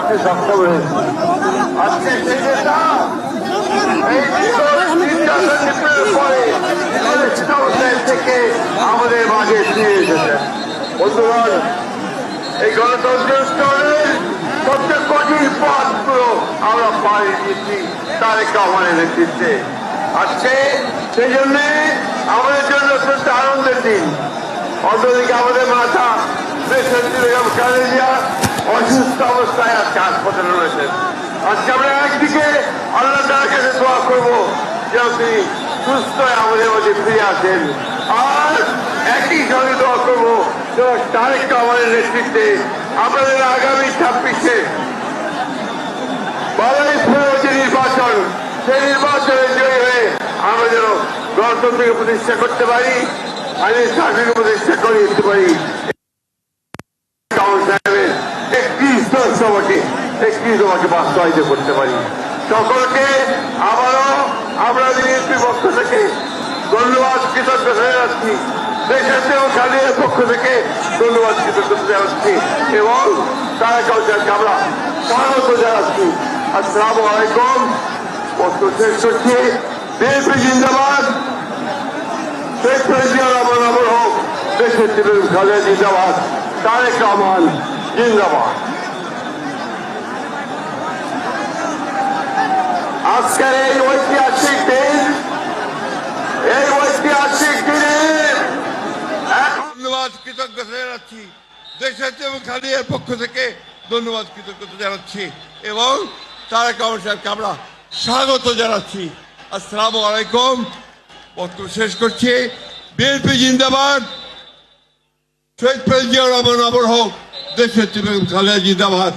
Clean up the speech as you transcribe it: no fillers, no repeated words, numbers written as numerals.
করতে সক্ষম হয়েছে। আজকে সেই নেতা এই পরে থেকে আমাদের মাঝে ফিরে এসেছেন। বন্ধুগণ, এই গণতন্ত্রের স্তরের সবচেয়ে কঠিন পথগুলো আমরা পাড়ি দিয়েছি তারেক রহমানের নেতৃত্বে। আজকে সেই জন্যে আমাদের জন্য অত্যন্ত আনন্দের দিন। অন্যদিকে আমাদের মাতা বেগম খালেদা অসুস্থ অবস্থায় আজকে হাসপাতালে রয়েছেন। আজকে আমরা একদিকে আল্লাহ তাআলার কাছে দোয়া করবো যেন তিনি সুস্থ হয়ে আমাদের মধ্যে ফিরে আসেন, আর একই সঙ্গে দোয়া করবো যেন তারেক রহমানের নেতৃত্বে আমাদের আগামী 26-এ বারুইপুর যে নির্বাচন, সেই নির্বাচনে জয়ী হয়ে আমরা যেন গণতন্ত্রকে প্রতিষ্ঠা করতে পারি, আইনের শাসনকে প্রতিষ্ঠা করে দিতে পারি। সাহেবের 31 বাস্তবায়িত করতে পারি। সকলকে আবারও আমরা বিএনপির পক্ষ থেকে ধন্যবাদ, কৃতজ্ঞতা জানাচ্ছি। দেশের এবং খালিদের পক্ষ থেকে ধন্যবাদ, কৃতজ্ঞতা জানাচ্ছি এবং তারা কাউকে আমরা স্বাগত জানাচ্ছি। আসসালামু আলাইকুম। বক্তব্য শেষ করছি। বিএনপি জিন্দাবাদ, শেখ মুজিবুর রহমান অমর হোক, দেশের বেগম খালেদা জিন্দাবাদ, তারেক রহমান জিন্দাবাদ। আজকের এই ঐতিহাসিক দিনে ধন্যবাদ, কৃতজ্ঞতা জানাচ্ছি। দেশের এবং খালিদের পক্ষ থেকে ধন্যবাদ, কৃতজ্ঞতা জানাচ্ছি এবং তারেক রহমান সাহেবকে আমরা স্বাগত জানাচ্ছি। আসসালামু আলাইকুম। বক্তব্য শেষ করছি। বিএনপি জিন্দাবাদ, শহীদ প্রেসিডেন্ট রহমান অমর হোক, দেশের বেগম খালেদা জিন্দাবাদ।